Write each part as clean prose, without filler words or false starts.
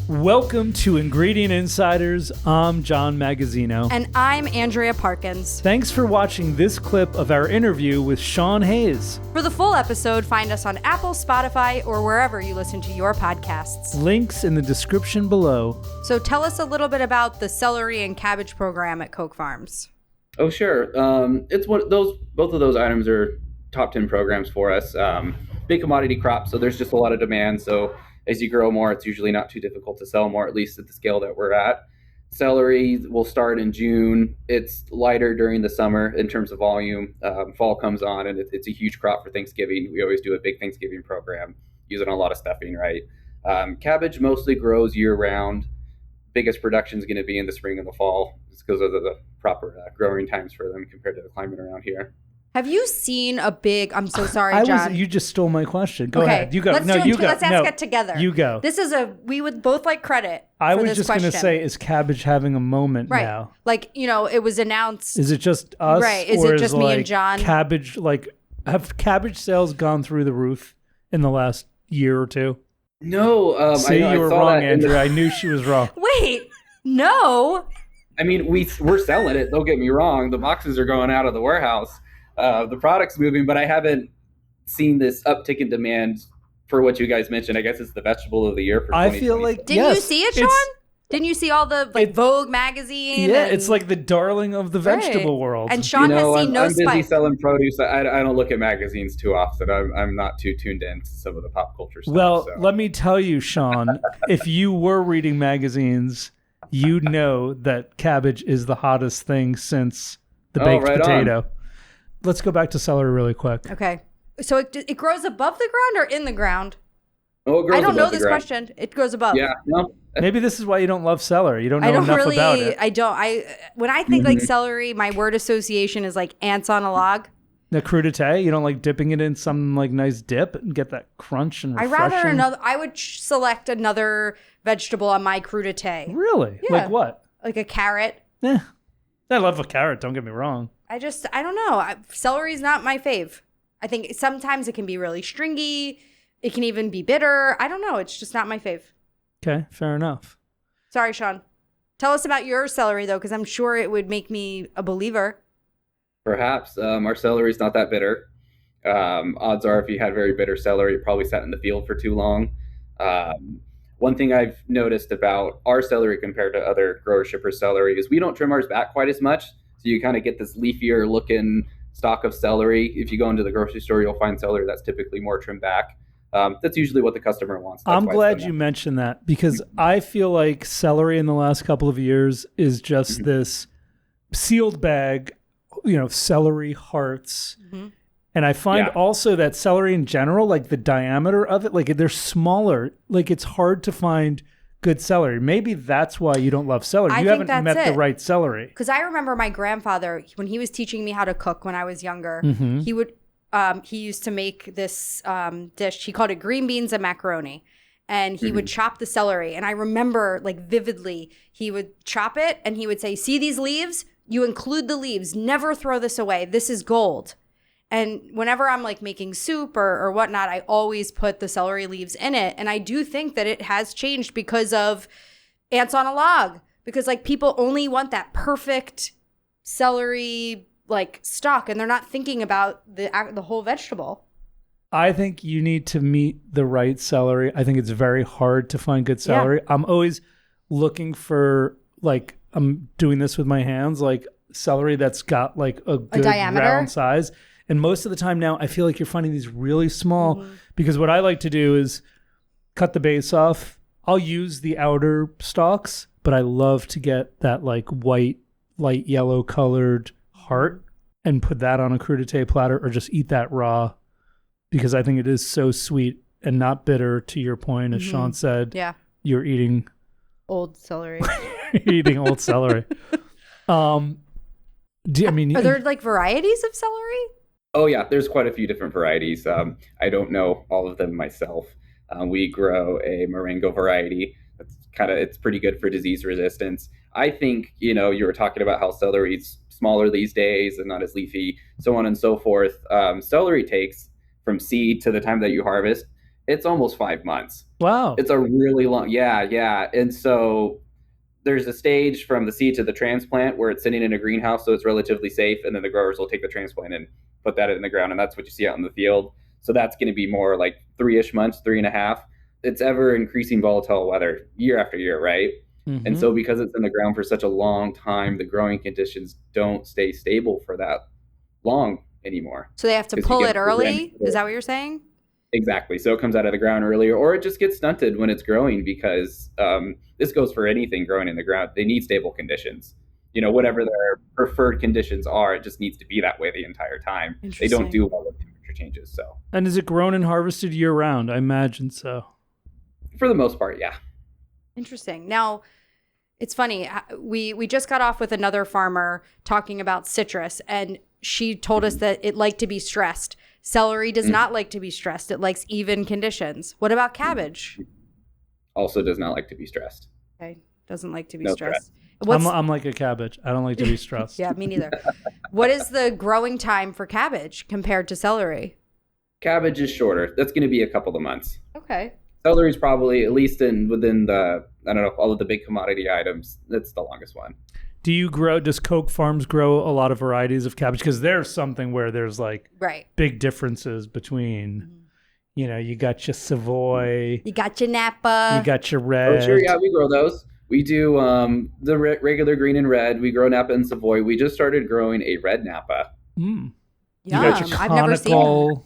Welcome to Ingredient Insiders. I'm John Magazzino. And I'm Andrea Parkins. Thanks for watching this clip of our interview with Sean Hayes. For the full episode, find us on Apple, Spotify, or wherever you listen to your podcasts. Links in the description below. So tell us a little bit about the celery and cabbage program at Koch Farms. Oh, sure. It's both of those items are top 10 programs for us. Big commodity crop, so there's just a lot of demand. So as you grow more, it's usually not too difficult to sell more, at least at the scale that we're at. Celery will start in June. It's lighter during the summer in terms of volume. Fall comes on, and it's a huge crop for Thanksgiving. We always do a big Thanksgiving program, using a lot of stuffing, right? Cabbage mostly grows year-round. Biggest production is going to be in the spring and the fall, just because of the proper growing times for them compared to the climate around here. Have you seen a big... I'm so sorry, John. You just stole my question. Go ahead. You go. Let's ask it together. You go. We would both like credit I for was this just going to say, is Cabbage having a moment now? Like, it was announced... Is it just us? Right. Is it just me and John? Cabbage, have Cabbage sales gone through the roof in the last year or two? No. See, you were wrong, Andrea. I knew she was wrong. Wait. No. I mean, we're selling it. Don't get me wrong. The boxes are going out of the warehouse. The product's moving, but I haven't seen this uptick in demand for what you guys mentioned. I guess it's the vegetable of the year for 2020. I feel like, Didn't you see it, Sean? Didn't you see all the Vogue magazine? Yeah, it's like the darling of the vegetable world. And Sean has seen no spike. I'm busy selling produce. I don't look at magazines too often. I'm not too tuned into some of the pop culture stuff. Well, let me tell you, Sean, if you were reading magazines, you know that cabbage is the hottest thing since the baked potato. On. Let's go back to celery really quick. Okay. So it grows above the ground or in the ground? Oh, it grows I don't know the this ground. question. It grows above. Yeah. No. Maybe this is why you don't love celery. You don't know enough about it. I don't. When I think like celery, my word association is like ants on a log. The crudité, you don't like dipping it in some like nice dip and get that crunch and refreshing? I would select another vegetable on my crudité. Really? Yeah. Like what? Like a carrot. Yeah. I love a carrot, don't get me wrong. I don't know. Celery's not my fave. I think sometimes it can be really stringy. It can even be bitter. I don't know. It's just not my fave. Okay, fair enough. Sorry, Sean. Tell us about your celery, though, because I'm sure it would make me a believer. Perhaps. Our celery's not that bitter. Odds are if you had very bitter celery, it probably sat in the field for too long. One thing I've noticed about our celery compared to other grower shipper celery is we don't trim ours back quite as much. So you kind of get this leafier looking stalk of celery. If you go into the grocery store, you'll find celery that's typically more trimmed back. That's usually what the customer wants. I'm glad you mentioned that because I feel like celery in the last couple of years is just this sealed bag, celery hearts. Mm-hmm. And I find also that celery in general, like the diameter of it, like they're smaller. Like it's hard to find good celery. Maybe that's why you don't love celery. You haven't met the right celery. Because I remember my grandfather, when he was teaching me how to cook when I was younger, he used to make this dish. He called it green beans and macaroni. And he would chop the celery. And I remember vividly, he would chop it and he would say, see these leaves? You include the leaves. Never throw this away. This is gold. And whenever I'm making soup or whatnot, I always put the celery leaves in it. And I do think that it has changed because of ants on a log. Because people only want that perfect celery stalk, and they're not thinking about the whole vegetable. I think you need to meet the right celery. I think it's very hard to find good celery. Yeah. I'm always looking for I'm doing this with my hands, celery that's got a good diameter, round size. And most of the time now, I feel like you're finding these really small because what I like to do is cut the base off. I'll use the outer stalks, but I love to get that white, light yellow colored heart and put that on a crudité platter or just eat that raw because I think it is so sweet and not bitter, to your point, as Sean said. Yeah. You're eating old celery. You're eating old celery. Are there varieties of celery? Oh, yeah, there's quite a few different varieties. I don't know all of them myself. We grow a Marengo variety. It's pretty good for disease resistance. I think, you were talking about how celery's smaller these days and not as leafy, so on and so forth. Celery takes from seed to the time that you harvest It's almost 5 months. Wow. It's a really long, yeah. And so there's a stage from the seed to the transplant where it's sitting in a greenhouse, so it's relatively safe. And then the growers will take the transplant and put that in the ground. And that's what you see out in the field. So that's going to be more like 3-ish months, 3.5. It's ever increasing volatile weather year after year, right? Mm-hmm. And so because it's in the ground for such a long time, the growing conditions don't stay stable for that long anymore. So they have to pull it early? Is that what you're saying? Exactly. So it comes out of the ground earlier, or it just gets stunted when it's growing because this goes for anything growing in the ground. They need stable conditions. Whatever their preferred conditions are, it just needs to be that way the entire time. They don't do well with temperature changes. So. And is it grown and harvested year round? I imagine so. For the most part, yeah. Interesting. Now, it's funny. We just got off with another farmer talking about citrus, and she told us that it liked to be stressed. Celery does not like to be stressed. It likes even conditions. What about cabbage? Also does not like to be stressed. Okay. Doesn't like to be stressed. I'm like a cabbage. I don't like to be stressed. Yeah, me neither. What is the growing time for cabbage compared to celery? Cabbage is shorter. That's going to be a couple of months. Okay. Celery is probably, at least within the, I don't know, all of the big commodity items, that's the longest one. Does Coke Farms grow a lot of varieties of cabbage? Because there's something where there's like big differences between, you got your Savoy. You got your Napa. You got your red. Oh, sure, yeah, we grow those. We do the regular green and red. We grow Napa and Savoy. We just started growing a red Napa. Yum. I've never seen that.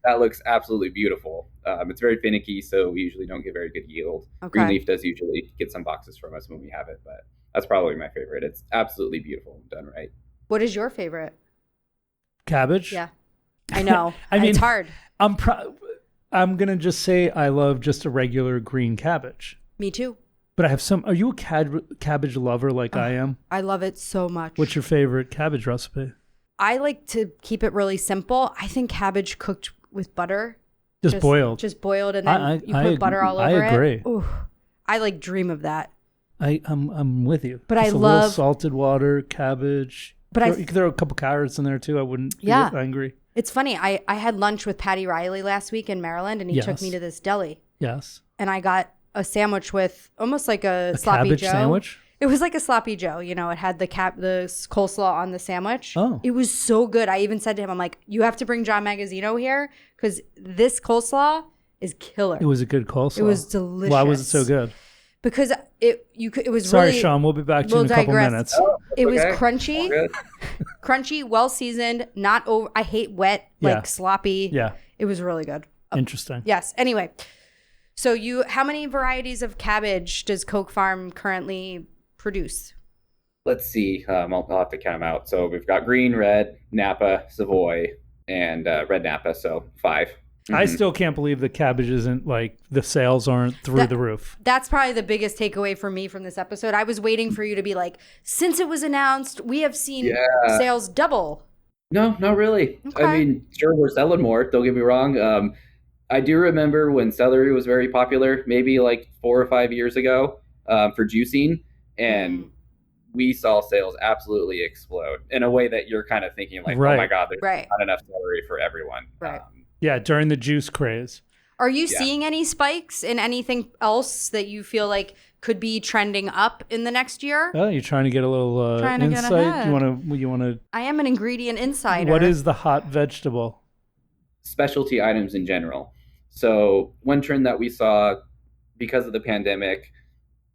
That looks absolutely beautiful. It's very finicky, so we usually don't get very good yield. Okay. Greenleaf does usually get some boxes from us when we have it, but that's probably my favorite. It's absolutely beautiful done right. What is your favorite? Cabbage? Yeah. I know. It's hard. I'm going to just say I love just a regular green cabbage. Me too. But I have are you a cabbage lover like I am? I love it so much. What's your favorite cabbage recipe? I like to keep it really simple. I think cabbage cooked with butter. Just boiled. Just boiled, and then you put butter all over it. I agree. Ooh, I dream of that. I'm with you. But just I a love little salted water, cabbage. But you could throw a couple carrots in there too. I wouldn't be angry. It's funny. I had lunch with Patty Riley last week in Maryland, and he took me to this deli. Yes. And I got a sandwich with almost like a sloppy cabbage Joe. Sandwich? It was like a sloppy Joe. It had the coleslaw on the sandwich. Oh. It was so good. I even said to him, I'm like, you have to bring John Magazzino here because this coleslaw is killer. It was a good coleslaw. It was delicious. Why was it so good? Because it was Sorry, really... Sean, we'll be back to you in a couple minutes. Oh, it was crunchy, well seasoned, not over. I hate wet, sloppy. Yeah. It was really good. Interesting. Yes. Anyway, so how many varieties of cabbage does Coke Farm currently produce? Let's see. I'll have to count them out. So we've got green, red, Napa, Savoy, and red Napa. So 5. I still can't believe the cabbage isn't like the sales aren't through the roof. That's probably the biggest takeaway for me from this episode. I was waiting for you to be like, since it was announced, we have seen sales double. No, not really. Okay. I mean, sure, we're selling more. Don't get me wrong. I do remember when celery was very popular, maybe like 4 or 5 years ago for juicing. And we saw sales absolutely explode in a way that you're kind of thinking like, oh my God, there's not enough celery for everyone. Right. Yeah, during the juice craze. Are you seeing any spikes in anything else that you feel like could be trending up in the next year? Oh, you're trying to get a little insight? Get ahead. You want to I am an ingredient insider. What is the hot vegetable? Specialty items in general. So one trend that we saw because of the pandemic,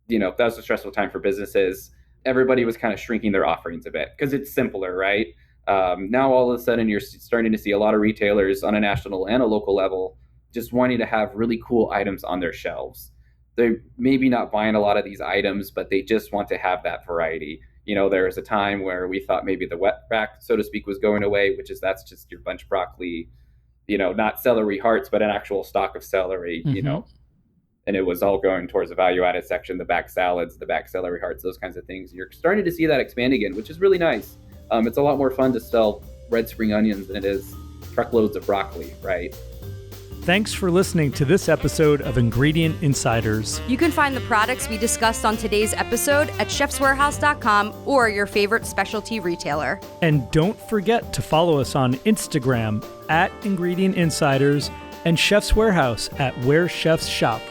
that was a stressful time for businesses. Everybody was kind of shrinking their offerings a bit because it's simpler, right? Now all of a sudden you're starting to see a lot of retailers on a national and a local level just wanting to have really cool items on their shelves. They're maybe not buying a lot of these items, but they just want to have that variety. There was a time where we thought maybe the wet rack, so to speak, was going away, that's just your bunch broccoli, not celery hearts, but an actual stock of celery, and it was all going towards the value added section, the back salads, the back celery hearts, those kinds of things. You're starting to see that expand again, which is really nice. It's a lot more fun to sell red spring onions than it is truckloads of broccoli, right? Thanks for listening to this episode of Ingredient Insiders. You can find the products we discussed on today's episode at chefswarehouse.com or your favorite specialty retailer. And don't forget to follow us on Instagram @Ingredient Insiders and Chef's Warehouse at Where Chefs Shop.